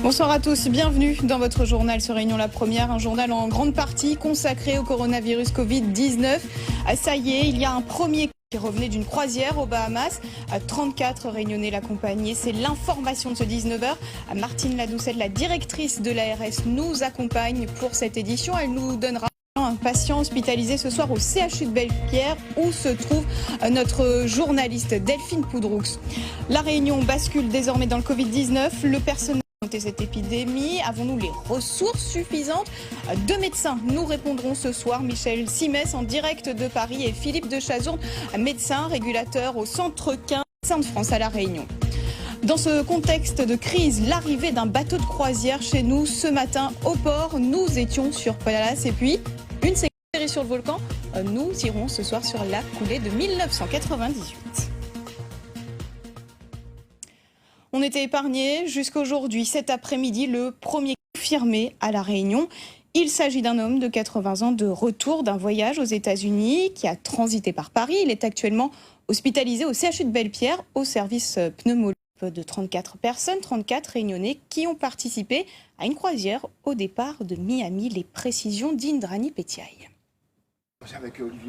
Bonsoir à tous, bienvenue dans votre journal sur Réunion La Première, un journal en grande partie consacré au coronavirus Covid-19. Ça y est, il y a un premier qui revenait d'une croisière aux Bahamas. 34 Réunionnais l'accompagnaient. C'est l'information de ce 19h. Martine Ladoucette, la directrice de l'ARS, nous accompagne pour cette édition. Elle nous donnera un patient hospitalisé ce soir au CHU de Belle-Pierre où se trouve notre journaliste Delphine Poudroux. La Réunion bascule désormais dans le Covid-19. Le personnel cette épidémie, avons-nous les ressources suffisantes? Deux médecins nous répondront ce soir, Michel Simès en direct de Paris et Philippe de Chazourne, médecin régulateur au Centre 15 de France à La Réunion. Dans ce contexte de crise, l'arrivée d'un bateau de croisière chez nous ce matin au port, nous étions sur place et puis une série sur le volcan, nous irons ce soir sur la coulée de 1998. On était épargnés jusqu'aujourd'hui. Cet après-midi, le premier confirmé à La Réunion. Il s'agit d'un homme de 80 ans de retour d'un voyage aux États-Unis qui a transité par Paris. Il est actuellement hospitalisé au CHU de Belle-Pierre au service pneumologique de 34 personnes, 34 réunionnais qui ont participé à une croisière au départ de Miami. Les précisions d'Indrani Petiaï.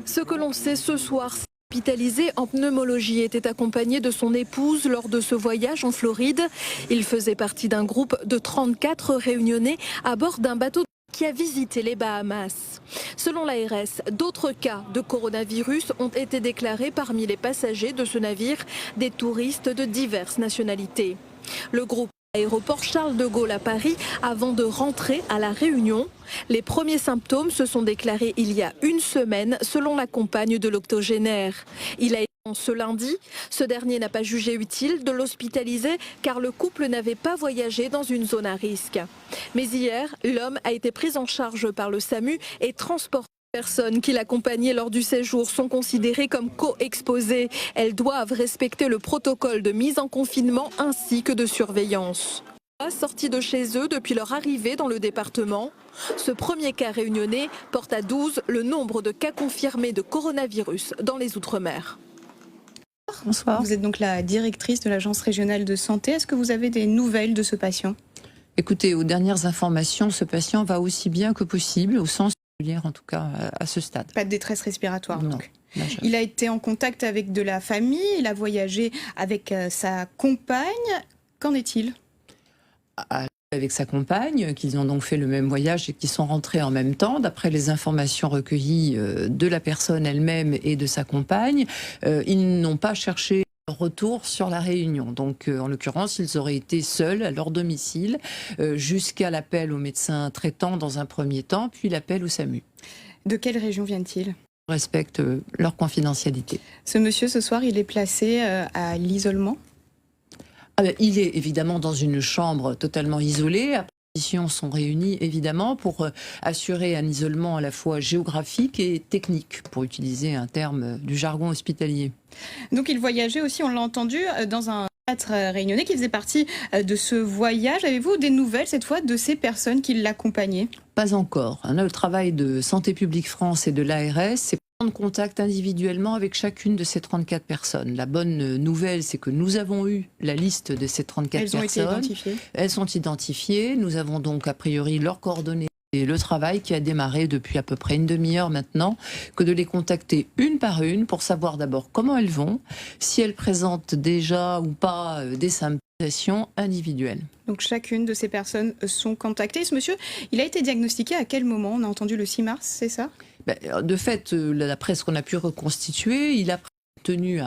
Ce que l'on sait ce soir, hospitalisé en pneumologie, était accompagné de son épouse lors de ce voyage en Floride. Il faisait partie d'un groupe de 34 réunionnais à bord d'un bateau qui a visité les Bahamas. Selon l'ARS, d'autres cas de coronavirus ont été déclarés parmi les passagers de ce navire, des touristes de diverses nationalités. Le groupe Aéroport Charles de Gaulle à Paris avant de rentrer à La Réunion. Les premiers symptômes se sont déclarés il y a une semaine selon la compagne de l'octogénaire. Il a été ce lundi. Ce dernier n'a pas jugé utile de l'hospitaliser car le couple n'avait pas voyagé dans une zone à risque. Mais hier, l'homme a été pris en charge par le SAMU et transporté. Les personnes qui l'accompagnaient lors du séjour sont considérées comme co-exposées. Elles doivent respecter le protocole de mise en confinement ainsi que de surveillance. Sortis de chez eux depuis leur arrivée dans le département, ce premier cas réunionnais porte à 12 le nombre de cas confirmés de coronavirus dans les Outre-mer. Bonsoir. Vous êtes donc la directrice de l'Agence régionale de santé. Est-ce que vous avez des nouvelles de ce patient? Écoutez, aux dernières informations, ce patient va aussi bien que possible, au sens en tout cas à ce stade. Pas de détresse respiratoire non, donc. Il a été en contact avec de la famille, il a voyagé avec sa compagne. Qu'en est-il? Avec sa compagne, qu'ils ont donc fait le même voyage et qu'ils sont rentrés en même temps. D'après les informations recueillies de la personne elle-même et de sa compagne, ils n'ont pas cherché retour sur la Réunion. Donc, en l'occurrence, ils auraient été seuls à leur domicile jusqu'à l'appel au médecin traitant dans un premier temps, puis l'appel au SAMU. De quelle région viennent-ils? Respectent leur confidentialité. Ce monsieur, ce soir, il est placé à l'isolement? Il est évidemment dans une chambre totalement isolée. Les conditions sont réunies évidemment pour assurer un isolement à la fois géographique et technique, pour utiliser un terme du jargon hospitalier. Donc il voyageait aussi, on l'a entendu, dans un théâtre réunionnais qui faisait partie de ce voyage. Avez-vous des nouvelles cette fois de ces personnes qui l'accompagnaient? Pas encore. Le travail de Santé publique France et de l'ARS, c'est prendre contact individuellement avec chacune de ces 34 personnes. La bonne nouvelle, c'est que nous avons eu la liste de ces 34 personnes. Elles ont été identifiées. Elles sont identifiées. Nous avons donc a priori leurs coordonnées. Et le travail qui a démarré depuis à peu près une demi-heure maintenant, que de les contacter une par une pour savoir d'abord comment elles vont, si elles présentent déjà ou pas des symptômes individuelles. Donc chacune de ces personnes sont contactées. Ce monsieur, il a été diagnostiqué à quel moment? On a entendu le 6 mars, c'est ça? De fait, d'après ce qu'on a pu reconstituer, il a tenu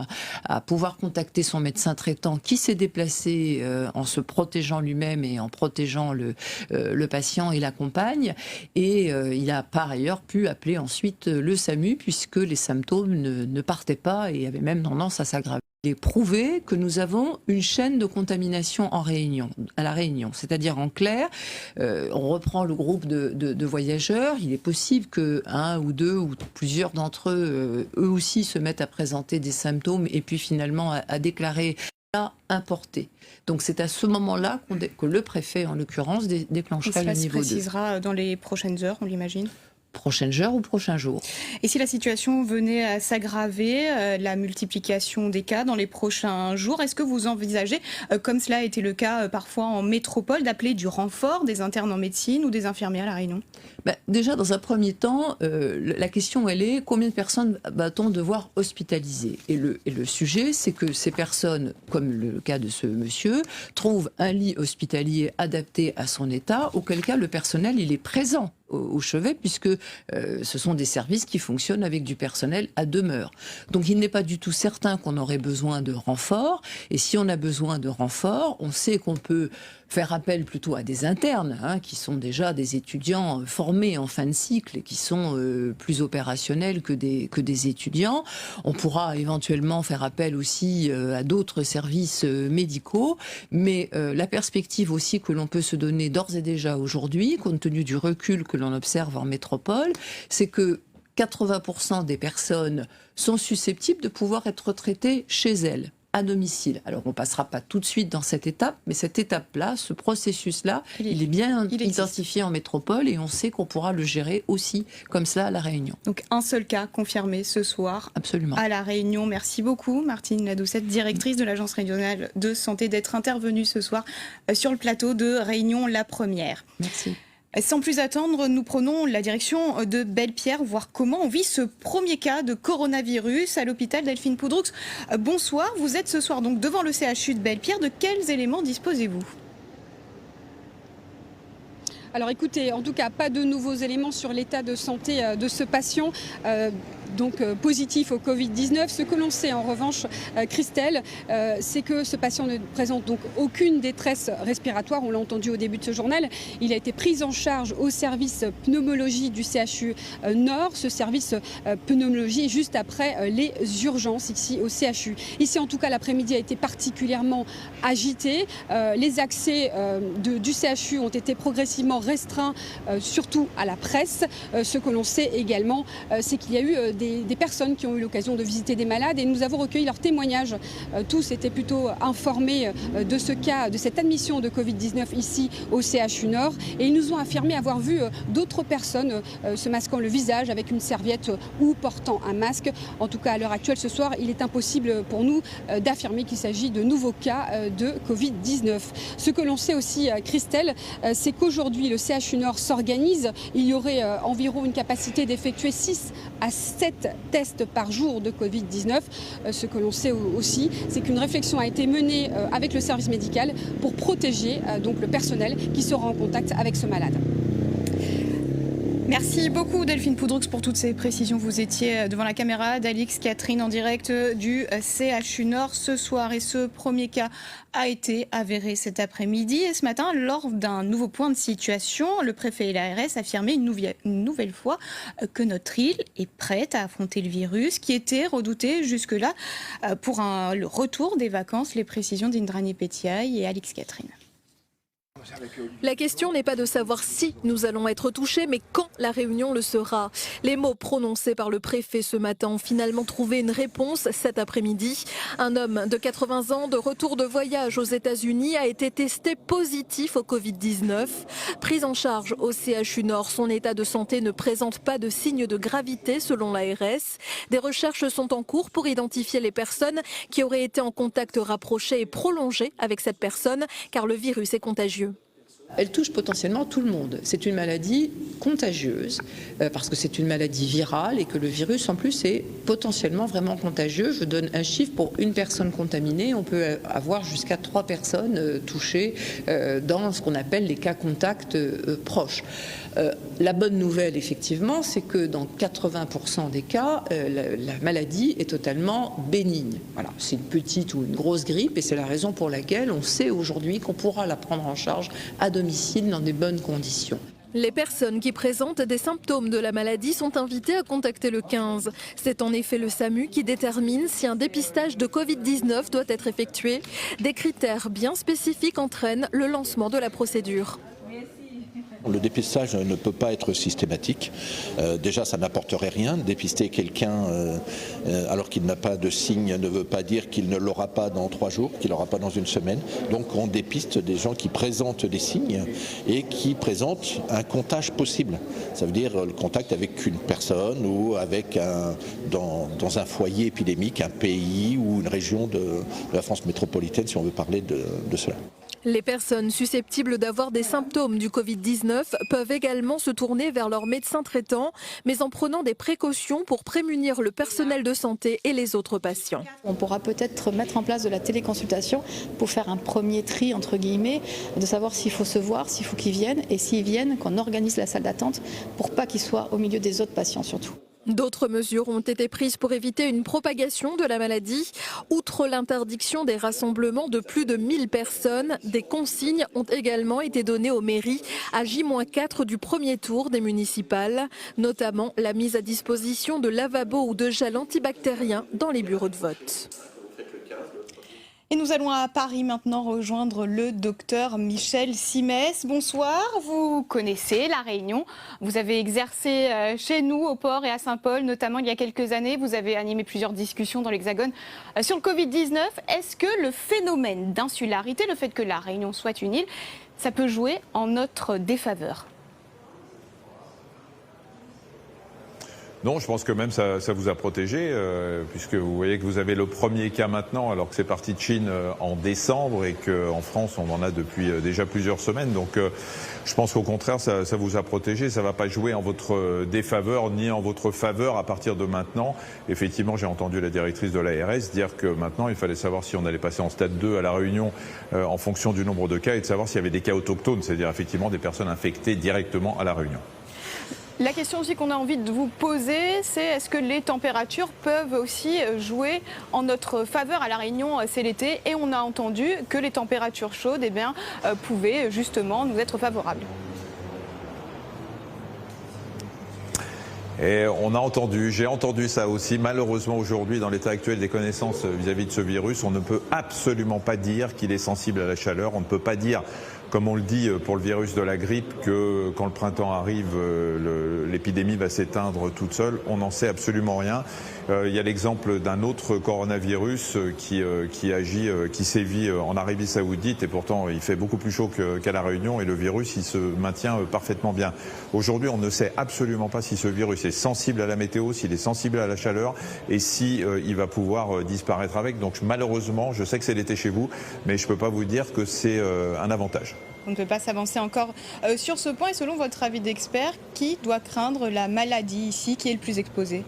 à pouvoir contacter son médecin traitant qui s'est déplacé en se protégeant lui-même et en protégeant le patient et la compagne. Et il a par ailleurs pu appeler ensuite le SAMU puisque les symptômes ne partaient pas et avaient même tendance à s'aggraver. Il est prouvé que nous avons une chaîne de contamination à La Réunion. C'est-à-dire en clair, on reprend le groupe de voyageurs. Il est possible qu'un ou deux ou plusieurs d'entre eux, eux aussi, se mettent à présenter des symptômes et puis finalement à déclarer cas importés. Donc c'est à ce moment-là que le préfet, en l'occurrence, déclenchera le niveau 2. Ça se précisera dans les prochaines heures, on l'imagine? prochaines heures ou prochains jours. Et si la situation venait à s'aggraver, la multiplication des cas dans les prochains jours, est-ce que vous envisagez, comme cela a été le cas parfois en métropole, d'appeler du renfort des internes en médecine ou des infirmiers à La Réunion ? Déjà, dans un premier temps, la question, elle est combien de personnes va-t-on devoir hospitaliser ? Et le sujet, c'est que ces personnes, comme le cas de ce monsieur, trouvent un lit hospitalier adapté à son état, auquel cas le personnel, il est présent au chevet, puisque ce sont des services qui fonctionnent avec du personnel à demeure. Donc il n'est pas du tout certain qu'on aurait besoin de renfort, et si on a besoin de renfort, on sait qu'on peut faire appel plutôt à des internes, qui sont déjà des étudiants formés en fin de cycle et qui sont plus opérationnels que des étudiants. On pourra éventuellement faire appel aussi à d'autres services médicaux, mais la perspective aussi que l'on peut se donner d'ores et déjà aujourd'hui, compte tenu du recul que l'on observe en métropole, c'est que 80% des personnes sont susceptibles de pouvoir être traitées chez elles, à domicile. Alors on ne passera pas tout de suite dans cette étape, mais cette étape-là, ce processus-là, il est bien identifié en métropole et on sait qu'on pourra le gérer aussi comme ça à La Réunion. Donc un seul cas confirmé ce soir. Absolument. À La Réunion. Merci beaucoup Martine Ladoucette, directrice de l'Agence régionale de santé, d'être intervenue ce soir sur le plateau de Réunion la Première. Merci. Sans plus attendre, nous prenons la direction de Belle-Pierre, voir comment on vit ce premier cas de coronavirus à l'hôpital Delphine Poudroux. Bonsoir, vous êtes ce soir donc devant le CHU de Belle-Pierre. De quels éléments disposez-vous ? Alors écoutez, en tout cas, pas de nouveaux éléments sur l'état de santé de ce patient. Positif au Covid-19. Ce que l'on sait en revanche, Christelle, c'est que ce patient ne présente donc aucune détresse respiratoire. On l'a entendu au début de ce journal. Il a été pris en charge au service pneumologie du CHU Nord. Ce service pneumologie est juste après les urgences ici au CHU. Ici, en tout cas, l'après-midi a été particulièrement agité. Les accès du CHU ont été progressivement restreints, surtout à la presse. Ce que l'on sait également, c'est qu'il y a eu des personnes qui ont eu l'occasion de visiter des malades et nous avons recueilli leurs témoignages. Tous étaient plutôt informés de ce cas, de cette admission de Covid-19 ici au CHU Nord et ils nous ont affirmé avoir vu d'autres personnes se masquant le visage avec une serviette ou portant un masque. En tout cas, à l'heure actuelle, ce soir, il est impossible pour nous d'affirmer qu'il s'agit de nouveaux cas de Covid-19. Ce que l'on sait aussi, Christelle, c'est qu'aujourd'hui, le CHU Nord s'organise. Il y aurait environ une capacité d'effectuer 6 à 7 tests par jour de Covid-19. Ce que l'on sait aussi, c'est qu'une réflexion a été menée avec le service médical pour protéger donc le personnel qui sera en contact avec ce malade. Merci beaucoup Delphine Poudroux pour toutes ces précisions. Vous étiez devant la caméra d'Alix Catherine en direct du CHU Nord ce soir et ce premier cas a été avéré cet après-midi. Et ce matin, lors d'un nouveau point de situation, le préfet et l'ARS affirmaient une nouvelle fois que notre île est prête à affronter le virus qui était redouté jusque-là pour le retour des vacances. Les précisions d'Indrani Petiaï et Alix Catherine. La question n'est pas de savoir si nous allons être touchés, mais quand la Réunion le sera. Les mots prononcés par le préfet ce matin ont finalement trouvé une réponse cet après-midi. Un homme de 80 ans de retour de voyage aux États-Unis a été testé positif au Covid-19. Pris en charge au CHU Nord, son état de santé ne présente pas de signe de gravité selon l'ARS. Des recherches sont en cours pour identifier les personnes qui auraient été en contact rapproché et prolongé avec cette personne, car le virus est contagieux. Elle touche potentiellement tout le monde. C'est une maladie contagieuse parce que c'est une maladie virale et que le virus en plus est potentiellement vraiment contagieux. Je donne un chiffre, pour une personne contaminée, on peut avoir jusqu'à 3 personnes touchées dans ce qu'on appelle les cas contacts proches. La bonne nouvelle, effectivement, c'est que dans 80% des cas, la maladie est totalement bénigne. Voilà, c'est une petite ou une grosse grippe et c'est la raison pour laquelle on sait aujourd'hui qu'on pourra la prendre en charge à domicile dans des bonnes conditions. Les personnes qui présentent des symptômes de la maladie sont invitées à contacter le 15. C'est en effet le SAMU qui détermine si un dépistage de Covid-19 doit être effectué. Des critères bien spécifiques entraînent le lancement de la procédure. Le dépistage ne peut pas être systématique. Déjà, ça n'apporterait rien. Dépister quelqu'un alors qu'il n'a pas de signe ne veut pas dire qu'il ne l'aura pas dans 3 jours, qu'il l'aura pas dans une semaine. Donc on dépiste des gens qui présentent des signes et qui présentent un contact possible. Ça veut dire le contact avec une personne ou avec dans un foyer épidémique, un pays ou une région de la France métropolitaine, si on veut parler de cela. Les personnes susceptibles d'avoir des symptômes du Covid-19 peuvent également se tourner vers leur médecin traitant, mais en prenant des précautions pour prémunir le personnel de santé et les autres patients. On pourra peut-être mettre en place de la téléconsultation pour faire un premier tri, entre guillemets, de savoir s'il faut se voir, s'il faut qu'ils viennent, et s'ils viennent, qu'on organise la salle d'attente pour pas qu'ils soient au milieu des autres patients surtout. D'autres mesures ont été prises pour éviter une propagation de la maladie. Outre l'interdiction des rassemblements de plus de 1000 personnes, des consignes ont également été données aux mairies à J-4 du premier tour des municipales, notamment la mise à disposition de lavabos ou de gel antibactérien dans les bureaux de vote. Et nous allons à Paris maintenant rejoindre le docteur Michel Simès. Bonsoir, vous connaissez La Réunion. Vous avez exercé chez nous au port et à Saint-Paul, notamment il y a quelques années. Vous avez animé plusieurs discussions dans l'Hexagone sur le Covid-19. Est-ce que le phénomène d'insularité, le fait que La Réunion soit une île, ça peut jouer en notre défaveur ? Non, je pense que même ça vous a protégé, puisque vous voyez que vous avez le premier cas maintenant, alors que c'est parti de Chine en décembre et qu'en France, on en a depuis déjà plusieurs semaines. Donc je pense qu'au contraire, ça vous a protégé. Ça ne va pas jouer en votre défaveur ni en votre faveur à partir de maintenant. Effectivement, j'ai entendu la directrice de l'ARS dire que maintenant, il fallait savoir si on allait passer en stade 2 à La Réunion en fonction du nombre de cas et de savoir s'il y avait des cas autochtones, c'est-à-dire effectivement des personnes infectées directement à La Réunion. La question aussi qu'on a envie de vous poser, c'est est-ce que les températures peuvent aussi jouer en notre faveur? À La Réunion, c'est l'été et on a entendu que les températures chaudes pouvaient justement nous être favorables. Et j'ai entendu ça aussi. Malheureusement, aujourd'hui, dans l'état actuel des connaissances vis-à-vis de ce virus, on ne peut absolument pas dire qu'il est sensible à la chaleur. On ne peut pas dire, comme on le dit pour le virus de la grippe, que quand le printemps arrive, l'épidémie va s'éteindre toute seule. On n'en sait absolument rien. Il y a l'exemple d'un autre coronavirus qui sévit en Arabie Saoudite et pourtant il fait beaucoup plus chaud qu'à La Réunion et le virus il se maintient parfaitement bien. Aujourd'hui, on ne sait absolument pas si ce virus est sensible à la météo, s'il est sensible à la chaleur et si il va pouvoir disparaître avec. Donc malheureusement, je sais que c'est l'été chez vous, mais je ne peux pas vous dire que c'est un avantage. On ne peut pas s'avancer encore sur ce point. Et selon votre avis d'expert, qui doit craindre la maladie ici, qui est le plus exposé ?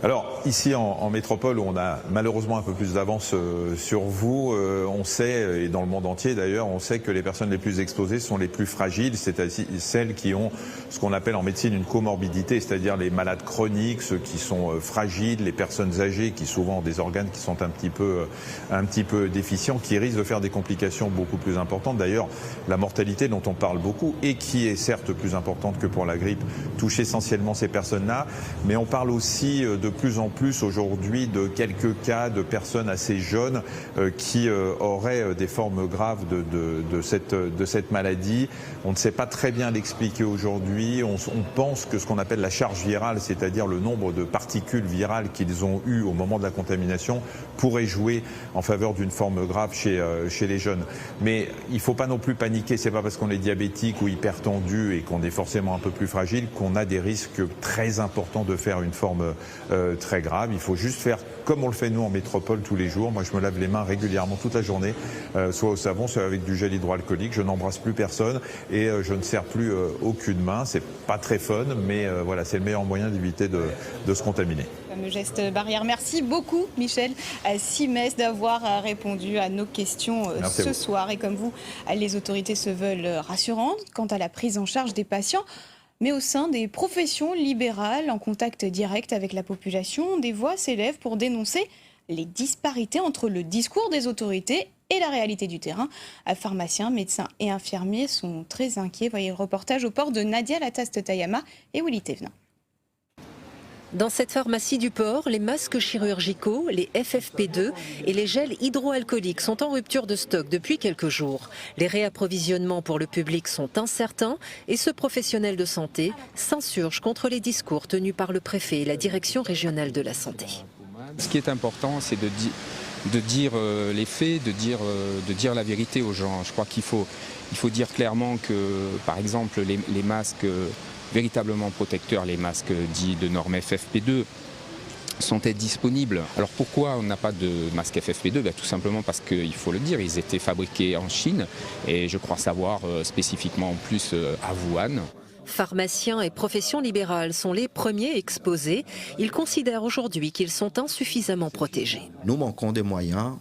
Alors ici en métropole où on a malheureusement un peu plus d'avance sur vous, on sait, et dans le monde entier d'ailleurs, on sait que les personnes les plus exposées sont les plus fragiles, c'est-à-dire celles qui ont ce qu'on appelle en médecine une comorbidité, c'est-à-dire les malades chroniques, ceux qui sont fragiles, les personnes âgées qui souvent ont des organes qui sont un petit peu déficients, qui risquent de faire des complications beaucoup plus importantes. D'ailleurs, la mortalité dont on parle beaucoup et qui est certes plus importante que pour la grippe touche essentiellement ces personnes-là, mais on parle aussi de plus en plus aujourd'hui de quelques cas de personnes assez jeunes qui auraient des formes graves de cette maladie. On ne sait pas très bien l'expliquer aujourd'hui. On pense que ce qu'on appelle la charge virale, c'est-à-dire le nombre de particules virales qu'ils ont eues au moment de la contamination, pourrait jouer en faveur d'une forme grave chez les jeunes. Mais il ne faut pas non plus paniquer. C'est pas parce qu'on est diabétique ou hypertendu et qu'on est forcément un peu plus fragile qu'on a des risques très importants de faire une forme très grave. Il faut juste faire comme on le fait nous en métropole tous les jours. Moi je me lave les mains régulièrement toute la journée, soit au savon, soit avec du gel hydroalcoolique. Je n'embrasse plus personne et je ne serre plus aucune main. C'est pas très fun, mais voilà, c'est le meilleur moyen d'éviter de se contaminer. Le fameux geste barrière. Merci beaucoup Michel Simès d'avoir répondu à nos questions ce soir. Et comme vous, les autorités se veulent rassurantes quant à la prise en charge des patients. Mais au sein des professions libérales en contact direct avec la population, des voix s'élèvent pour dénoncer les disparités entre le discours des autorités et la réalité du terrain. Pharmaciens, médecins et infirmiers sont très inquiets. Voyez le reportage au port de Nadia Lataste-Tayama et Willy Thévenin. Dans cette pharmacie du port, les masques chirurgicaux, les FFP2 et les gels hydroalcooliques sont en rupture de stock depuis quelques jours. Les réapprovisionnements pour le public sont incertains et ce professionnel de santé s'insurge contre les discours tenus par le préfet et la direction régionale de la santé. Ce qui est important, c'est de dire les faits, de dire la vérité aux gens. Je crois qu'il faut dire clairement que, par exemple, les masques véritablement protecteurs, les masques dits de norme FFP2, sont-ils disponibles? Alors pourquoi on n'a pas de masque FFP2? Tout simplement parce qu'il faut le dire, ils étaient fabriqués en Chine et je crois savoir spécifiquement en plus à Wuhan. Pharmaciens et professions libérales sont les premiers exposés. Ils considèrent aujourd'hui qu'ils sont insuffisamment protégés. Nous manquons des moyens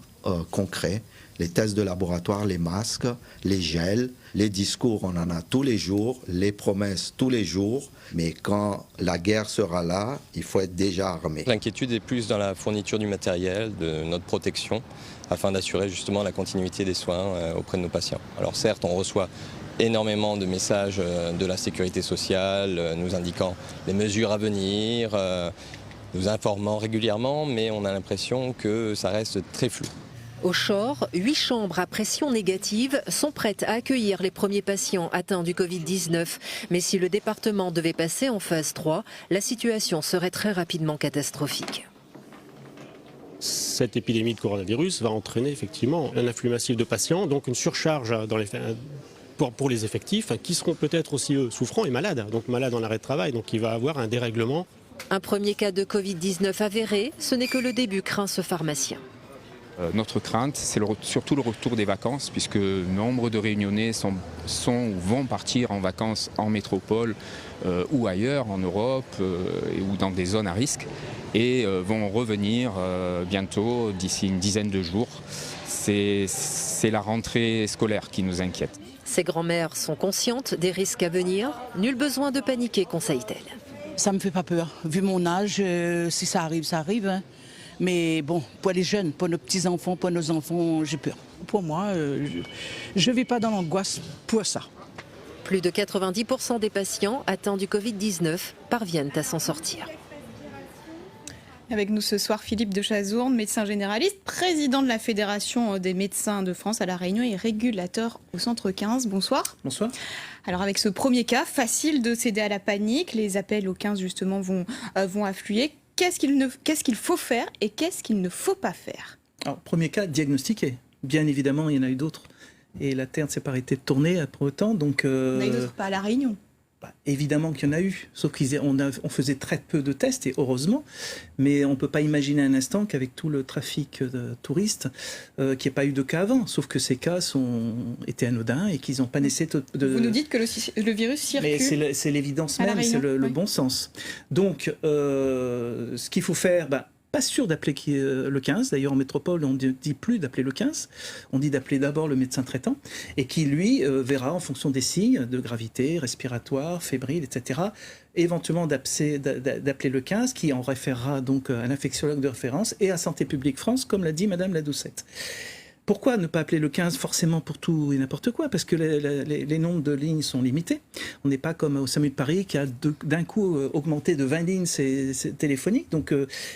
concrets, les tests de laboratoire, les masques, les gels, les discours, on en a tous les jours, les promesses tous les jours, mais quand la guerre sera là, il faut être déjà armé. L'inquiétude est plus dans la fourniture du matériel, de notre protection, afin d'assurer justement la continuité des soins auprès de nos patients. Alors certes, on reçoit énormément de messages de la sécurité sociale, nous indiquant les mesures à venir, nous informant régulièrement, mais on a l'impression que ça reste très flou. Au Chor, 8 chambres à pression négative sont prêtes à accueillir les premiers patients atteints du Covid-19. Mais si le département devait passer en phase 3, la situation serait très rapidement catastrophique. Cette épidémie de coronavirus va entraîner effectivement un afflux massif de patients, donc une surcharge pour les effectifs qui seront peut-être aussi eux souffrants et malades, donc malades en arrêt de travail, donc il va y avoir un dérèglement. Un premier cas de Covid-19 avéré, ce n'est que le début, craint ce pharmacien. Notre crainte, c'est surtout le retour des vacances, puisque nombre de Réunionnais ou vont partir en vacances en métropole ou ailleurs, en Europe, ou dans des zones à risque, et vont revenir bientôt, d'ici une dizaine de jours. C'est la rentrée scolaire qui nous inquiète. Ces grands-mères sont conscientes des risques à venir. Nul besoin de paniquer, conseille-t-elle. Ça ne me fait pas peur. Vu mon âge, si ça arrive, ça arrive. Hein. Mais bon, pour les jeunes, pour nos petits-enfants, pour nos enfants, j'ai peur. Pour moi, je ne vis pas dans l'angoisse pour ça. Plus de 90% des patients atteints du Covid-19 parviennent à s'en sortir. Avec nous ce soir, Philippe de Chazourne, médecin généraliste, président de la Fédération des médecins de France à La Réunion et régulateur au Centre 15. Bonsoir. Bonsoir. Alors avec ce premier cas, facile de céder à la panique. Les appels au 15 justement vont affluer. Qu'est-ce qu'il faut faire et qu'est-ce qu'il ne faut pas faire? Alors, premier cas, diagnostiqué. Bien évidemment, il y en a eu d'autres. Et la Terre ne s'est pas arrêtée de tourner après autant. Donc, il y en a eu d'autres pas à La Réunion. Évidemment qu'il y en a eu, sauf qu'on faisait très peu de tests, et heureusement, mais on ne peut pas imaginer un instant qu'avec tout le trafic de touristes, qu'il n'y ait pas eu de cas avant, sauf que ces cas étaient anodins et qu'ils n'ont pas nécessité de... Vous nous dites que le virus circule. Mais c'est l'évidence même, c'est le bon sens. Donc, ce qu'il faut faire... Pas sûr d'appeler le 15. D'ailleurs, en métropole, on ne dit plus d'appeler le 15. On dit d'appeler d'abord le médecin traitant et qui, lui, verra en fonction des signes de gravité, respiratoire, fébrile, etc., éventuellement d'appeler le 15 qui en référera donc à l'infectiologue de référence et à Santé publique France, comme l'a dit Madame la Doucette. Pourquoi ne pas appeler le 15 forcément pour tout et n'importe quoi? Parce que les nombres de lignes sont limités. On n'est pas comme au SAMU de Paris qui a d'un coup augmenté de 20 lignes téléphoniques. Donc,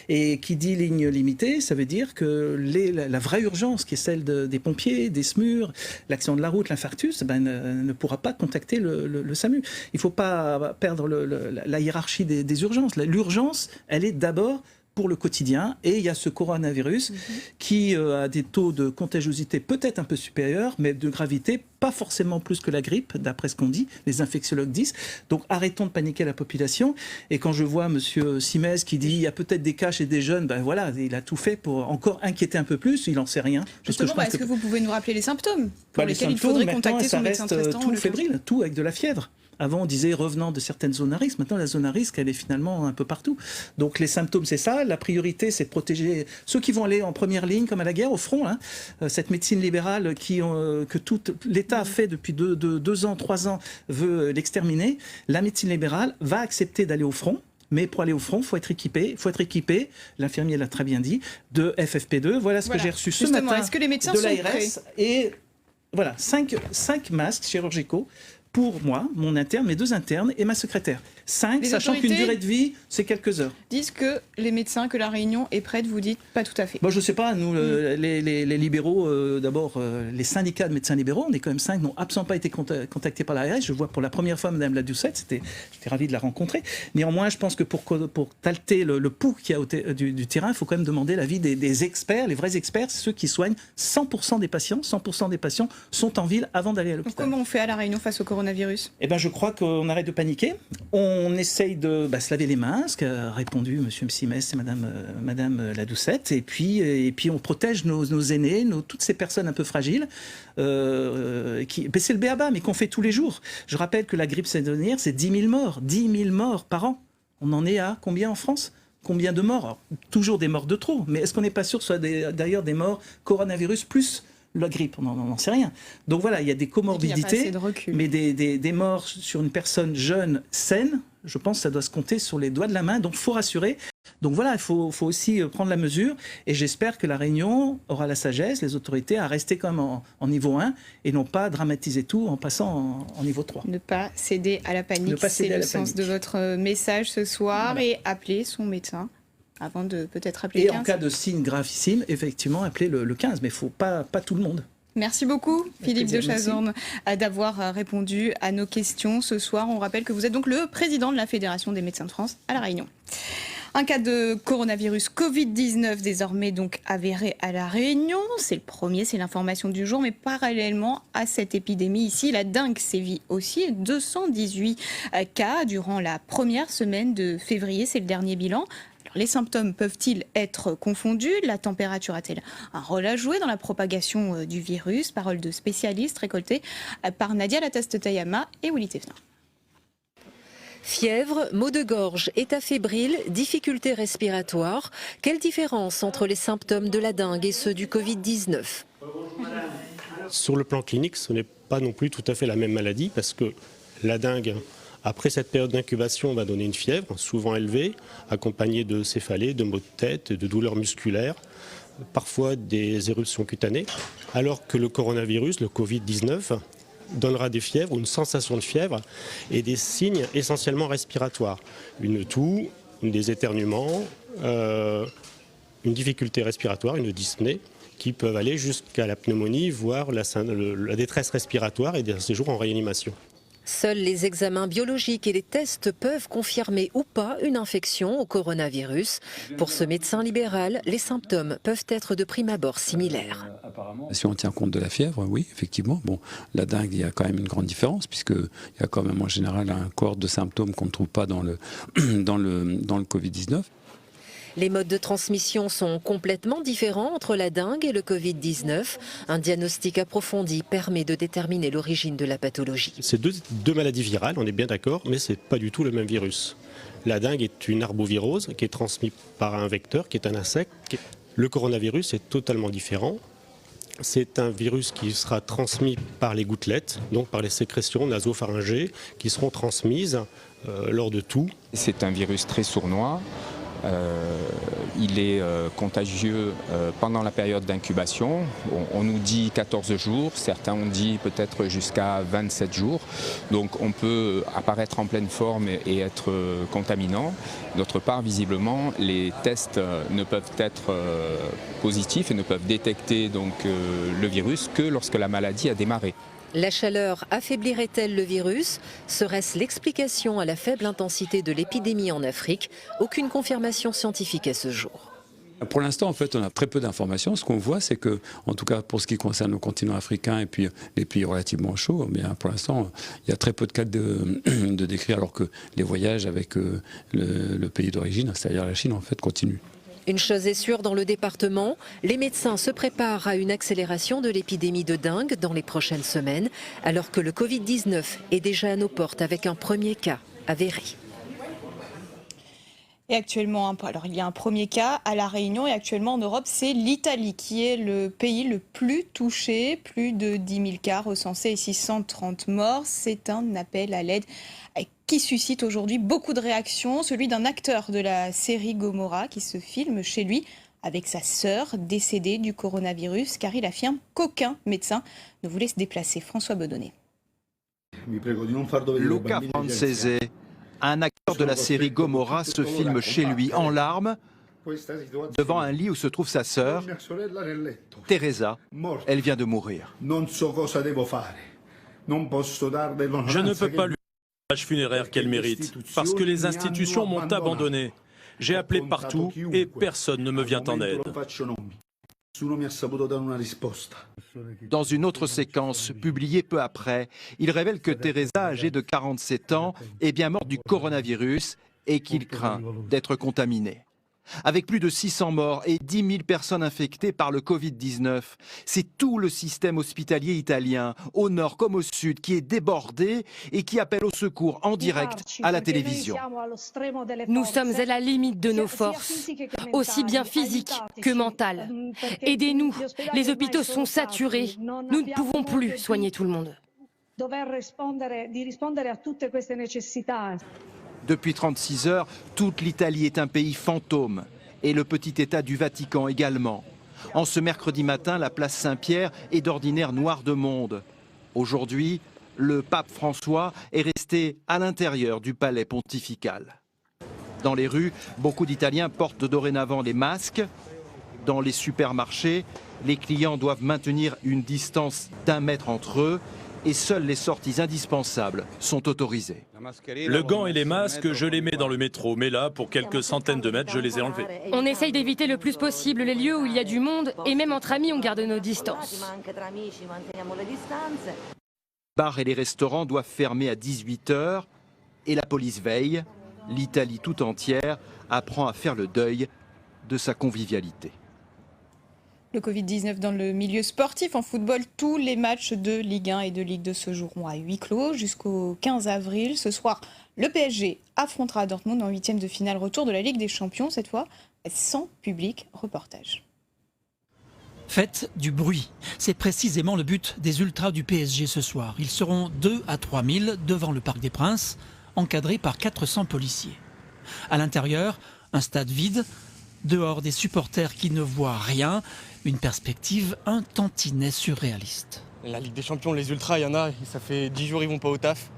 et qui dit ligne limitée, ça veut dire que la vraie urgence, qui est celle des pompiers, des SMUR, l'accident de la route, l'infarctus, ne pourra pas contacter le SAMU. Il ne faut pas perdre la hiérarchie des urgences. L'urgence, elle est d'abord pour le quotidien, et il y a ce coronavirus qui a des taux de contagiosité peut-être un peu supérieurs, mais de gravité pas forcément plus que la grippe, d'après ce qu'on dit, les infectiologues disent. Donc arrêtons de paniquer la population. Et quand je vois M. Simez qui dit il y a peut-être des cas chez des jeunes, voilà, il a tout fait pour encore inquiéter un peu plus, il n'en sait rien. Justement, est-ce que vous pouvez nous rappeler les symptômes pour lesquels il faudrait contacter son médecin traitant? Tout fébrile, tout avec de la fièvre. Avant, on disait revenant de certaines zones à risque. Maintenant, la zone à risque, elle est finalement un peu partout. Donc, les symptômes, c'est ça. La priorité, c'est de protéger ceux qui vont aller en première ligne, comme à la guerre, au front. Hein. Cette médecine libérale que tout l'État a fait depuis 2 ans, 3 ans, veut l'exterminer. La médecine libérale va accepter d'aller au front. Mais pour aller au front, il faut être équipé. L'infirmier l'a très bien dit, de FFP2. Voilà ce que j'ai reçu ce matin est-ce que les médecins de sont l'ARS. prêts? Et voilà, 5 masques chirurgicaux pour moi, mon interne, mes 2 internes et ma secrétaire. 5, sachant qu'une durée de vie, c'est quelques heures. Disent que les médecins, que la Réunion est prête, vous dites pas tout à fait. Moi, je ne sais pas, nous, les libéraux, d'abord, les syndicats de médecins libéraux, on est quand même 5, n'ont absolument pas été contactés par l'ARS. Je vois pour la première fois Mme Ladoucette, j'étais ravi de la rencontrer. Néanmoins, je pense que pour talter le pouls qu'il y a du terrain, il faut quand même demander l'avis des experts, les vrais experts, ceux qui soignent 100% des patients. 100% des patients sont en ville avant d'aller à l'hôpital. Comment on fait à la Réunion face au coronavirus ? Eh ben, je crois qu'on arrête de paniquer. On essaye de se laver les mains, ce qu'a répondu M. Msimès et Mme Ladoucette. Et puis on protège nos aînés, toutes ces personnes un peu fragiles. C'est le b.a.-ba, mais qu'on fait tous les jours. Je rappelle que la grippe saisonnière, c'est 10 000 morts. 10 000 morts par an. On en est à combien en France ? Combien de morts ? Alors, toujours des morts de trop. Mais est-ce qu'on n'est pas sûr que ce soit d'ailleurs des morts coronavirus plus la grippe, on n'en sait rien. Donc voilà, il y a des comorbidités, mais des morts sur une personne jeune, saine, je pense que ça doit se compter sur les doigts de la main, donc il faut rassurer. Donc voilà, il faut aussi prendre la mesure, et j'espère que la Réunion aura la sagesse, les autorités, à rester quand même en niveau 1, et non pas dramatiser tout en passant en niveau 3. Ne pas céder à la panique, c'est le sens de votre message ce soir, voilà. Et appeler son médecin. Avant de peut-être appeler le 15. Et en cas de signe gravissime, effectivement, appeler le 15, mais il ne faut pas tout le monde. Merci beaucoup, Philippe de Chazorn, d'avoir répondu à nos questions ce soir. On rappelle que vous êtes donc le président de la Fédération des médecins de France à La Réunion. Un cas de coronavirus Covid-19 désormais donc avéré à La Réunion. C'est le premier, c'est l'information du jour. Mais parallèlement à cette épidémie ici, la dengue sévit aussi. 218 cas durant la première semaine de février, c'est le dernier bilan. Les symptômes peuvent-ils être confondus ? La température a-t-elle un rôle à jouer dans la propagation du virus ? Parole de spécialistes récoltées par Nadia Lateste-Tayama et Willy Tefna. Fièvre, maux de gorge, état fébrile, difficultés respiratoires. Quelle différence entre les symptômes de la dengue et ceux du Covid-19 ? Sur le plan clinique, ce n'est pas non plus tout à fait la même maladie parce que la dengue, après cette période d'incubation, on va donner une fièvre, souvent élevée, accompagnée de céphalées, de maux de tête, de douleurs musculaires, parfois des éruptions cutanées, alors que le coronavirus, le Covid-19, donnera des fièvres, une sensation de fièvre et des signes essentiellement respiratoires. Une toux, des éternuements, une difficulté respiratoire, une dyspnée, qui peuvent aller jusqu'à la pneumonie, voire la détresse respiratoire et des séjours en réanimation. Seuls les examens biologiques et les tests peuvent confirmer ou pas une infection au coronavirus. Pour ce médecin libéral, les symptômes peuvent être de prime abord similaires. Si on tient compte de la fièvre, oui, effectivement. Bon, la dengue, il y a quand même une grande différence puisqu'il y a quand même en général un corps de symptômes qu'on ne trouve pas dans le Covid-19. Les modes de transmission sont complètement différents entre la dengue et le Covid-19. Un diagnostic approfondi permet de déterminer l'origine de la pathologie. C'est deux maladies virales, on est bien d'accord, mais ce n'est pas du tout le même virus. La dengue est une arbovirose qui est transmise par un vecteur, qui est un insecte. Le coronavirus est totalement différent. C'est un virus qui sera transmis par les gouttelettes, donc par les sécrétions nasopharyngées qui seront transmises lors de toux. C'est un virus très sournois. Il est contagieux pendant la période d'incubation. On nous dit 14 jours, certains ont dit peut-être jusqu'à 27 jours. Donc on peut apparaître en pleine forme et être contaminant. D'autre part, visiblement, les tests ne peuvent être positifs et ne peuvent détecter donc, le virus que lorsque la maladie a démarré. La chaleur affaiblirait-elle le virus ? Serait-ce l'explication à la faible intensité de l'épidémie en Afrique ? Aucune confirmation scientifique à ce jour. Pour l'instant, en fait, on a très peu d'informations. Ce qu'on voit, c'est que, en tout cas pour ce qui concerne le continent africain et puis les pays relativement chauds, bien, pour l'instant, il y a très peu de cas de décrire, alors que les voyages avec le pays d'origine, c'est-à-dire la Chine, en fait, continuent. Une chose est sûre dans le département, les médecins se préparent à une accélération de l'épidémie de dengue dans les prochaines semaines, alors que le Covid-19 est déjà à nos portes avec un premier cas avéré. Et actuellement, alors il y a un premier cas à La Réunion et actuellement en Europe, c'est l'Italie qui est le pays le plus touché. Plus de 10 000 cas recensés et 630 morts. C'est un appel à l'aide qui suscite aujourd'hui beaucoup de réactions. Celui d'un acteur de la série Gomorrah qui se filme chez lui avec sa sœur décédée du coronavirus car il affirme qu'aucun médecin ne voulait se déplacer. François Bedonnet. Luca Francese, un acteur de la série Gomorrah, se filme chez lui en larmes devant un lit où se trouve sa sœur, Teresa. Elle vient de mourir. Je ne peux pas lui donner l'hommage funéraire qu'elle mérite, parce que les institutions m'ont abandonné. J'ai appelé partout et personne ne me vient en aide. Dans une autre séquence, publiée peu après, il révèle que Teresa, âgée de 47 ans, est bien morte du coronavirus et qu'il craint d'être contaminée. Avec plus de 600 morts et 10 000 personnes infectées par le Covid-19, c'est tout le système hospitalier italien, au nord comme au sud, qui est débordé et qui appelle au secours en direct à la télévision. Nous sommes à la limite de nos forces, aussi bien physiques que mentales. Aidez-nous, les hôpitaux sont saturés. Nous ne pouvons plus soigner tout le monde. Depuis 36 heures, toute l'Italie est un pays fantôme, et le petit État du Vatican également. En ce mercredi matin, la place Saint-Pierre est d'ordinaire noire de monde. Aujourd'hui, le pape François est resté à l'intérieur du palais pontifical. Dans les rues, beaucoup d'Italiens portent dorénavant les masques. Dans les supermarchés, les clients doivent maintenir une distance d'1 mètre entre eux, et seules les sorties indispensables sont autorisées. Le gant et les masques, je les mets dans le métro, mais là, pour quelques centaines de mètres, je les ai enlevés. On essaye d'éviter le plus possible les lieux où il y a du monde, et même entre amis, on garde nos distances. Les bars et les restaurants doivent fermer à 18 h et la police veille. L'Italie tout entière apprend à faire le deuil de sa convivialité. Le Covid-19 dans le milieu sportif. En football, tous les matchs de Ligue 1 et de Ligue 2 se joueront à huis clos jusqu'au 15 avril. Ce soir, le PSG affrontera Dortmund en 8e de finale retour de la Ligue des Champions, cette fois sans public. Reportage. Faites du bruit. C'est précisément le but des ultras du PSG ce soir. Ils seront 2 à 3 000 devant le Parc des Princes, encadrés par 400 policiers. À l'intérieur, un stade vide. Dehors, des supporters qui ne voient rien. Une perspective un tantinet surréaliste. La Ligue des Champions, les ultras, il y en a, ça fait 10 jours ils vont pas au taf.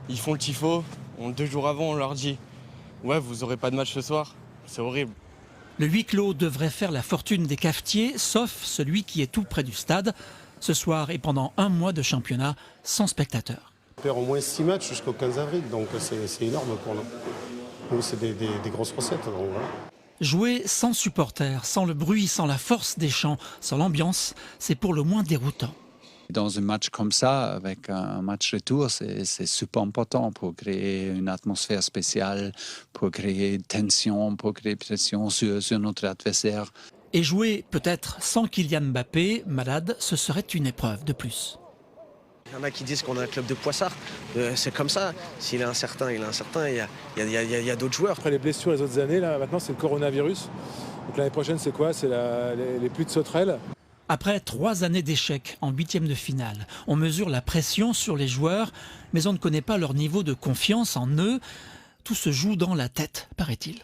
Ils font le tifo. 2 jours avant, on leur dit « Ouais, vous aurez pas de match ce soir ». C'est horrible. Le huis clos devrait faire la fortune des cafetiers, sauf celui qui est tout près du stade. Ce soir et pendant 1 mois de championnat, sans spectateurs. On perd au moins 6 matchs jusqu'au 15 avril, donc c'est énorme pour nous. Nous, c'est des grosses recettes. Donc voilà. Jouer sans supporters, sans le bruit, sans la force des chants, sans l'ambiance, c'est pour le moins déroutant. Dans un match comme ça, avec un match retour, c'est super important pour créer une atmosphère spéciale, pour créer tension, pour créer pression sur notre adversaire. Et jouer peut-être sans Kylian Mbappé, malade, ce serait une épreuve de plus. Il y en a qui disent qu'on a un club de poissards. C'est comme ça. S'il est incertain, il est incertain. Il y a d'autres joueurs. Après les blessures les autres années, là, maintenant c'est le coronavirus. Donc l'année prochaine, c'est quoi? C'est les pluies de sauterelles. Après 3 années d'échecs en 8e de finale, on mesure la pression sur les joueurs, mais on ne connaît pas leur niveau de confiance en eux. Tout se joue dans la tête, paraît-il.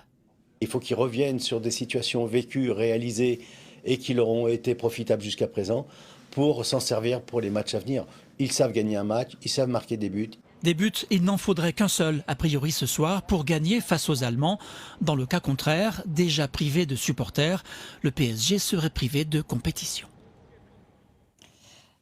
Il faut qu'ils reviennent sur des situations vécues, réalisées et qui leur ont été profitables jusqu'à présent pour s'en servir pour les matchs à venir. Ils savent gagner un match, ils savent marquer des buts. Des buts, il n'en faudrait qu'un seul, a priori ce soir, pour gagner face aux Allemands. Dans le cas contraire, déjà privé de supporters, le PSG serait privé de compétition.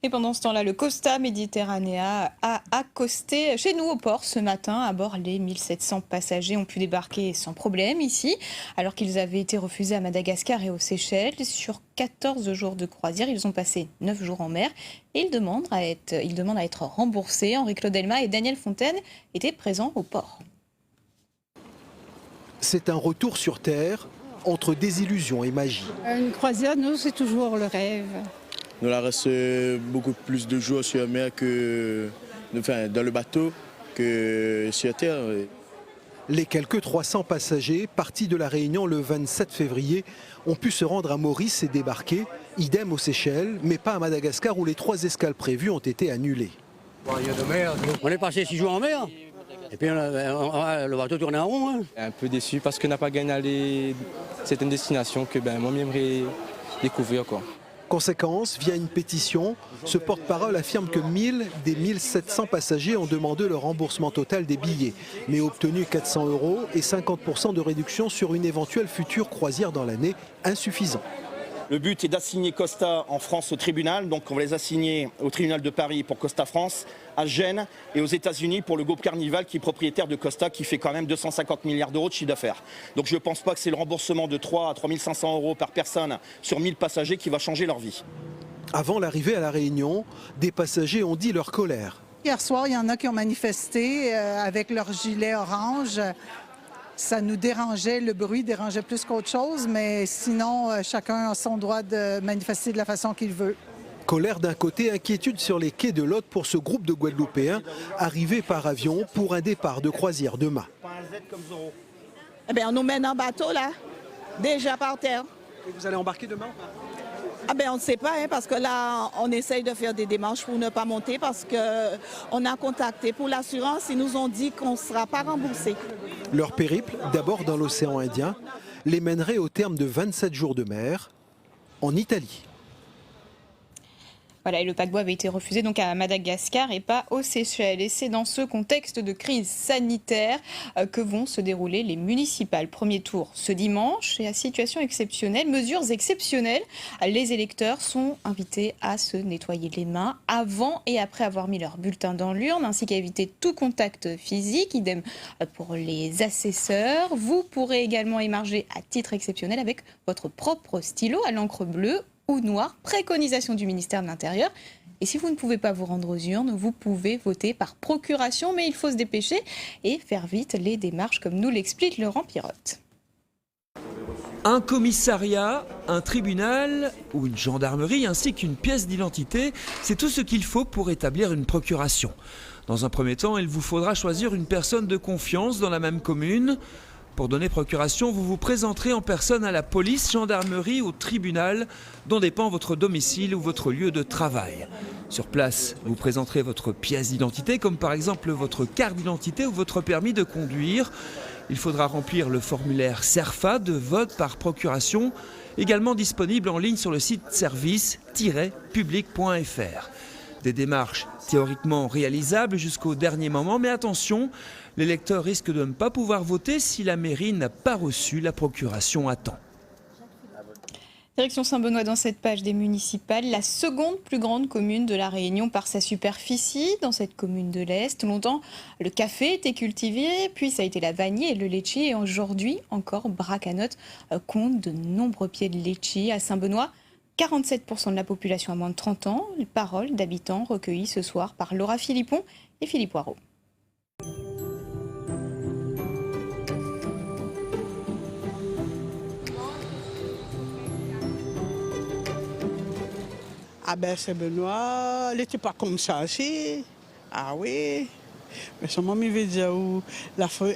Et pendant ce temps-là, le Costa Mediterranea a accosté chez nous au port ce matin. À bord, les 1700 passagers ont pu débarquer sans problème ici, alors qu'ils avaient été refusés à Madagascar et aux Seychelles. Sur 14 jours de croisière, ils ont passé 9 jours en mer et ils demandent à être remboursés. Henri-Claude Elma et Daniel Fontaine étaient présents au port. C'est un retour sur terre entre désillusion et magie. Une croisière, nous, c'est toujours le rêve. Nous la reste beaucoup plus de jours sur la mer dans le bateau que sur terre. Les quelques 300 passagers partis de la Réunion le 27 février ont pu se rendre à Maurice et débarquer, idem aux Seychelles, mais pas à Madagascar où les 3 escales prévues ont été annulées. On est passé 6 jours en mer et puis le bateau tournait en rond. Un peu déçu parce qu'on n'a pas gagné à certaines destinations que moi j'aimerais découvrir. Conséquence, via une pétition, ce porte-parole affirme que 1000 des 1700 passagers ont demandé le remboursement total des billets, mais obtenu 400 € et 50% de réduction sur une éventuelle future croisière dans l'année, insuffisant. Le but est d'assigner Costa en France au tribunal, donc on va les assigner au tribunal de Paris pour Costa France, à Gênes et aux États-Unis pour le groupe Carnival qui est propriétaire de Costa, qui fait quand même 250 milliards d'euros de chiffre d'affaires. Donc je ne pense pas que c'est le remboursement de 3 à 3 500 € par personne sur 1000 passagers qui va changer leur vie. Avant l'arrivée à La Réunion, des passagers ont dit leur colère. Hier soir, il y en a qui ont manifesté avec leur gilet orange. Ça nous dérangeait, le bruit dérangeait plus qu'autre chose, mais sinon, chacun a son droit de manifester de la façon qu'il veut. Colère d'un côté, inquiétude sur les quais de l'autre pour ce groupe de Guadeloupéens arrivés par avion pour un départ de croisière demain. Eh bien, on nous mène en bateau, là, déjà par terre. Et vous allez embarquer demain? Ah ben, on ne sait pas, hein, parce que là, on essaye de faire des démarches pour ne pas monter, parce qu'on a contacté pour l'assurance, ils nous ont dit qu'on ne sera pas remboursé. Leur périple, d'abord dans l'océan Indien, les mènerait au terme de 27 jours de mer en Italie. Voilà, et le paquebot avait été refusé donc à Madagascar et pas aux Seychelles. Et c'est dans ce contexte de crise sanitaire que vont se dérouler les municipales. Premier tour ce dimanche et à situation exceptionnelle, mesures exceptionnelles. Les électeurs sont invités à se nettoyer les mains avant et après avoir mis leur bulletin dans l'urne, ainsi qu'à éviter tout contact physique. Idem pour les assesseurs. Vous pourrez également émarger à titre exceptionnel avec votre propre stylo à l'encre bleue ou noir, préconisation du ministère de l'Intérieur. Et si vous ne pouvez pas vous rendre aux urnes, vous pouvez voter par procuration, mais il faut se dépêcher et faire vite les démarches, comme nous l'explique Laurent Pirotte. Un commissariat, un tribunal ou une gendarmerie ainsi qu'une pièce d'identité, c'est tout ce qu'il faut pour établir une procuration. Dans un premier temps, il vous faudra choisir une personne de confiance dans la même commune. Pour donner procuration, vous vous présenterez en personne à la police, gendarmerie ou tribunal dont dépend votre domicile ou votre lieu de travail. Sur place, vous présenterez votre pièce d'identité, comme par exemple votre carte d'identité ou votre permis de conduire. Il faudra remplir le formulaire CERFA de vote par procuration, également disponible en ligne sur le site service-public.fr. Des démarches théoriquement réalisables jusqu'au dernier moment, mais attention, l'électeur risque de ne pas pouvoir voter si la mairie n'a pas reçu la procuration à temps. Direction Saint-Benoît dans cette page des municipales, la seconde plus grande commune de La Réunion par sa superficie. Dans cette commune de l'Est, longtemps le café était cultivé, puis ça a été la vanille et le litchi, et aujourd'hui encore Bracanotte compte de nombreux pieds de litchi. À Saint-Benoît, 47% de la population a moins de 30 ans. Les paroles d'habitants recueillies ce soir par Laura Philippon et Philippe Poirot. Ah ben Saint-Benoît, elle n'était pas comme ça aussi. Ah oui. Mais son maman m'avait dit où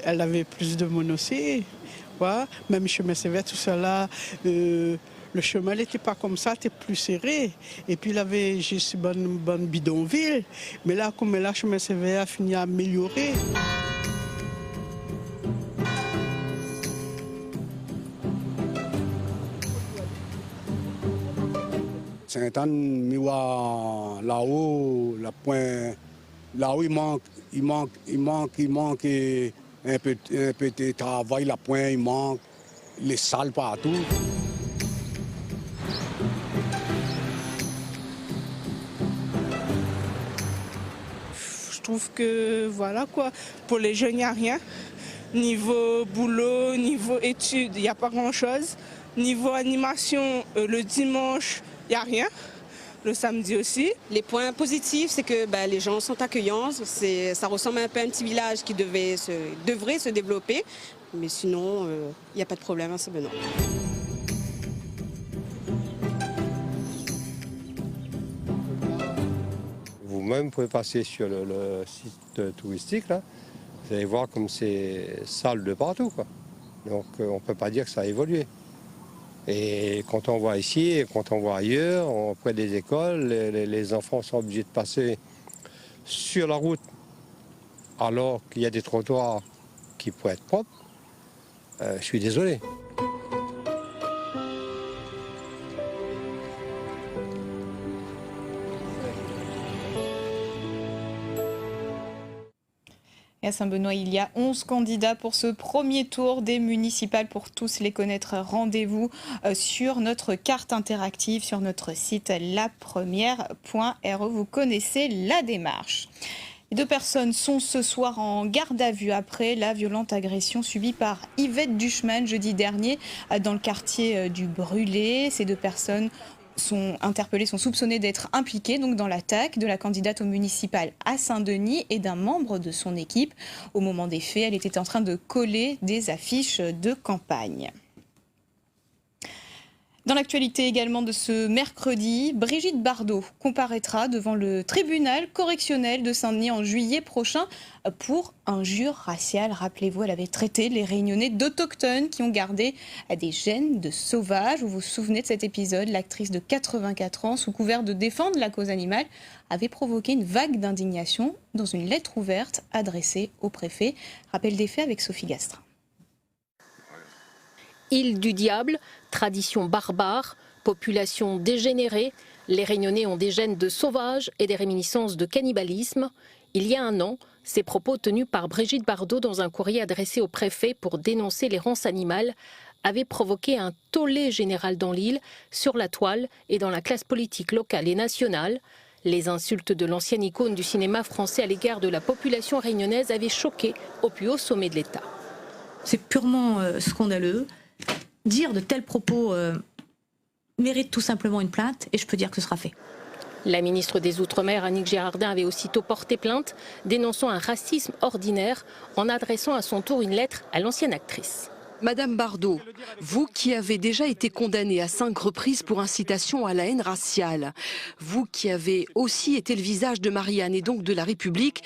elle avait plus de monde aussi. Ouais. Même chemin sévère, tout ça là, le chemin n'était pas comme ça, c'était plus serré. Et puis il avait juste une bonne bidonville. Mais là, comme là, chemin sévère a fini à améliorer. Saint-Anne, là-haut, là-haut, il manque un peu de travail, la pointe, il manque les salles partout. Je trouve que, voilà quoi, pour les jeunes, il n'y a rien. Niveau boulot, niveau études, il n'y a pas grand-chose. Niveau animation, le dimanche, il n'y a rien. Le samedi aussi. Les points positifs, c'est que les gens sont accueillants. Ça ressemble un peu à un petit village qui devrait se développer. Mais sinon, il n'y a pas de problème à Saint-Benoît. Vous-même pouvez passer sur le site touristique, là. Vous allez voir comme c'est sale de partout, quoi. Donc on ne peut pas dire que ça a évolué. Et quand on voit ici, et quand on voit ailleurs, auprès des écoles, les enfants sont obligés de passer sur la route alors qu'il y a des trottoirs qui pourraient être propres. Je suis désolé. À Saint-Benoît, il y a 11 candidats pour ce premier tour des municipales. Pour tous les connaître, rendez-vous sur notre carte interactive, sur notre site lapremière.re. Vous connaissez la démarche. 2 personnes sont ce soir en garde à vue après la violente agression subie par Yvette Duchemin jeudi dernier dans le quartier du Brûlé. Ces 2 personnes sont interpellées, sont soupçonnées d'être impliquées donc dans l'attaque de la candidate au municipal à Saint-Denis et d'un membre de son équipe. Au moment des faits, elle était en train de coller des affiches de campagne. Dans l'actualité également de ce mercredi, Brigitte Bardot comparaîtra devant le tribunal correctionnel de Saint-Denis en juillet prochain pour injure raciale. Rappelez-vous, elle avait traité les Réunionnais d'autochtones qui ont gardé des gènes de sauvages. Vous vous souvenez de cet épisode? L'actrice de 84 ans, sous couvert de défendre la cause animale, avait provoqué une vague d'indignation dans une lettre ouverte adressée au préfet. Rappel des faits avec Sophie Gastrin. Île du diable, tradition barbare, population dégénérée, les Réunionnais ont des gènes de sauvages et des réminiscences de cannibalisme. Il y a un an, ces propos tenus par Brigitte Bardot dans un courrier adressé au préfet pour dénoncer l'errance animale avaient provoqué un tollé général dans l'île, sur la toile et dans la classe politique locale et nationale. Les insultes de l'ancienne icône du cinéma français à l'égard de la population réunionnaise avaient choqué au plus haut sommet de l'État. C'est purement scandaleux. Dire de tels propos mérite tout simplement une plainte et je peux dire que ce sera fait. La ministre des Outre-mer, Annick Girardin, avait aussitôt porté plainte, dénonçant un racisme ordinaire en adressant à son tour une lettre à l'ancienne actrice. Madame Bardot, vous qui avez déjà été condamnée à 5 reprises pour incitation à la haine raciale, vous qui avez aussi été le visage de Marianne et donc de la République,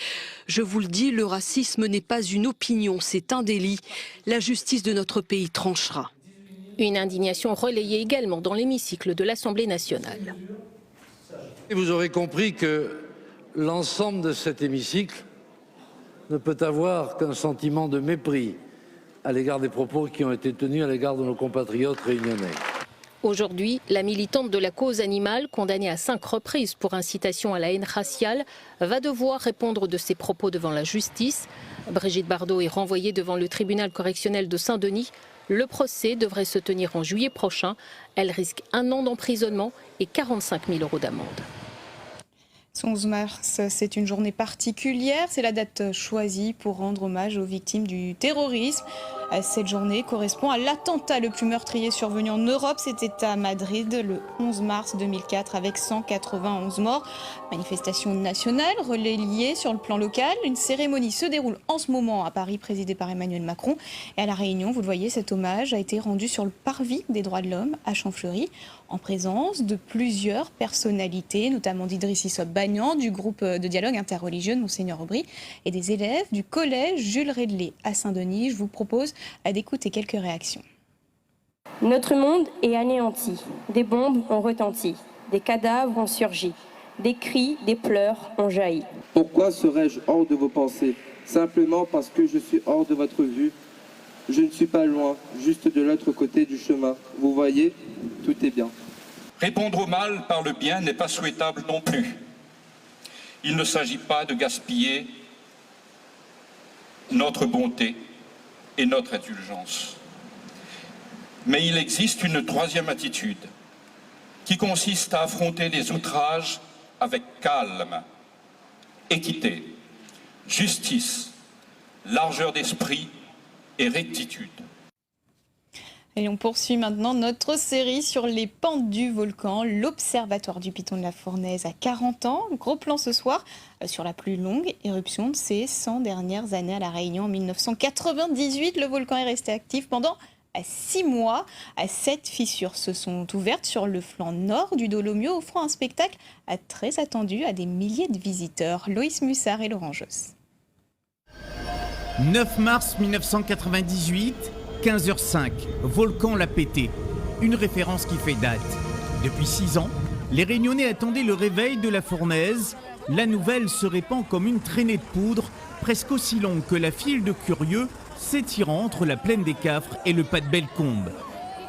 je vous le dis, le racisme n'est pas une opinion, c'est un délit. La justice de notre pays tranchera. Une indignation relayée également dans l'hémicycle de l'Assemblée nationale. Vous aurez compris que l'ensemble de cet hémicycle ne peut avoir qu'un sentiment de mépris à l'égard des propos qui ont été tenus à l'égard de nos compatriotes réunionnais. Aujourd'hui, la militante de la cause animale, condamnée à 5 reprises pour incitation à la haine raciale, va devoir répondre de ses propos devant la justice. Brigitte Bardot est renvoyée devant le tribunal correctionnel de Saint-Denis. Le procès devrait se tenir en juillet prochain. Elle risque 1 an d'emprisonnement et 45 000 € d'amende. Ce 11 mars, c'est une journée particulière. C'est la date choisie pour rendre hommage aux victimes du terrorisme. Cette journée correspond à l'attentat le plus meurtrier survenu en Europe. C'était à Madrid le 11 mars 2004 avec 191 morts. Manifestation nationale relayée sur le plan local. Une cérémonie se déroule en ce moment à Paris, présidée par Emmanuel Macron. Et à La Réunion, vous le voyez, cet hommage a été rendu sur le parvis des droits de l'homme à Champfleury, en présence de plusieurs personnalités, notamment d'Idriss Issop Bagnan, du groupe de dialogue interreligieux de Monseigneur Aubry, et des élèves du collège Jules Redley à Saint-Denis. Je vous propose d'écouter quelques réactions. Notre monde est anéanti. Des bombes ont retenti. Des cadavres ont surgi. Des cris, des pleurs ont jailli. Pourquoi serais-je hors de vos pensées? Simplement parce que je suis hors de votre vue. Je ne suis pas loin, juste de l'autre côté du chemin. Vous voyez, tout est bien. Répondre au mal par le bien n'est pas souhaitable non plus. Il ne s'agit pas de gaspiller notre bonté et notre indulgence. Mais il existe une troisième attitude qui consiste à affronter les outrages avec calme, équité, justice, largeur d'esprit et rectitude. Et on poursuit maintenant notre série sur les pentes du volcan. L'Observatoire du Piton de la Fournaise a 40 ans. Gros plan ce soir sur la plus longue éruption de ces 100 dernières années à La Réunion. En 1998, le volcan est resté actif pendant 6 mois. 7 fissures se sont ouvertes sur le flanc nord du Dolomio, offrant un spectacle très attendu à des milliers de visiteurs. Loïs Mussard et Laurent Josse. 9 mars 1998, 15h05, volcan l'a pété. Une référence qui fait date. Depuis 6 ans, les Réunionnais attendaient le réveil de la fournaise. La nouvelle se répand comme une traînée de poudre, presque aussi longue que la file de curieux s'étirant entre la plaine des Cafres et le pas de Bellecombe.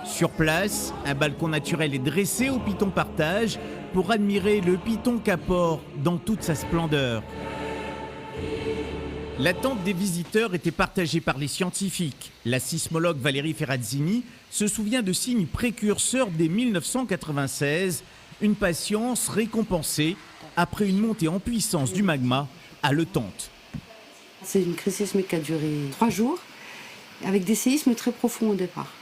Sur place, un balcon naturel est dressé au Piton Partage pour admirer le Piton Capor dans toute sa splendeur. L'attente des visiteurs était partagée par les scientifiques. La sismologue Valérie Ferrazzini se souvient de signes précurseurs dès 1996, une patience récompensée après une montée en puissance du magma haletante. C'est une crise sismique qui a duré 3 jours, avec des séismes très profonds au départ,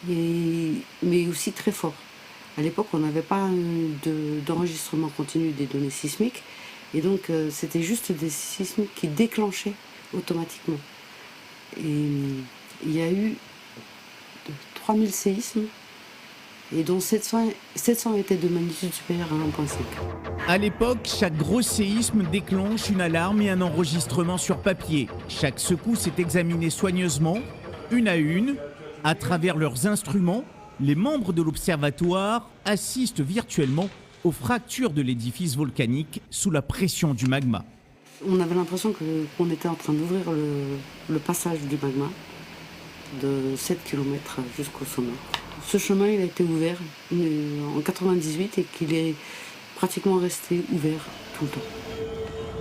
mais aussi très forts. À l'époque, on n'avait pas d'enregistrement continu des données sismiques, et donc c'était juste des séismes qui déclenchaient automatiquement. Et il y a eu 3000 séismes, et dont 700 étaient de magnitude supérieure à 1,5. À l'époque, chaque gros séisme déclenche une alarme et un enregistrement sur papier. Chaque secousse est examinée soigneusement, une à travers leurs instruments. Les membres de l'observatoire assistent virtuellement aux fractures de l'édifice volcanique sous la pression du magma. On avait l'impression qu'on était en train d'ouvrir le passage du magma de 7 km jusqu'au sommet. Ce chemin il a été ouvert en 1998 et qu'il est pratiquement resté ouvert tout le temps.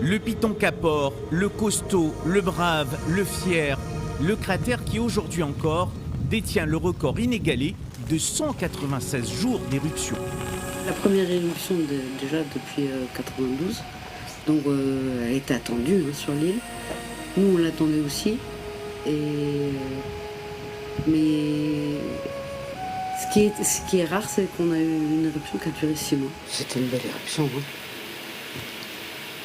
Le Piton Kapor, le costaud, le brave, le fier, le cratère qui aujourd'hui encore détient le record inégalé de 196 jours d'éruption. La première éruption déjà depuis 92, donc elle était attendue sur l'île. Nous on l'attendait aussi, mais ce qui est rare, c'est qu'on a eu une éruption qui a duré 6 mois. C'était une belle éruption.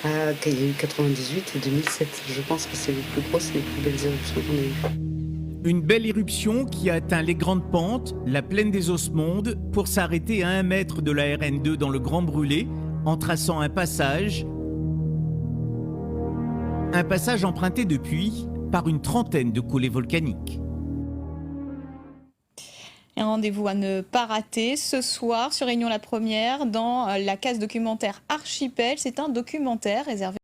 Il y a eu 98 et 2007. Je pense que c'est les plus grosses et les plus belles éruptions qu'on a eues. Une belle éruption qui a atteint les grandes pentes, la plaine des Osmondes, pour s'arrêter à 1 mètre de la RN2 dans le Grand Brûlé, en traçant un passage emprunté depuis par une trentaine de coulées volcaniques. Un rendez-vous à ne pas rater ce soir sur Réunion la Première dans la case documentaire Archipel. C'est un documentaire réservé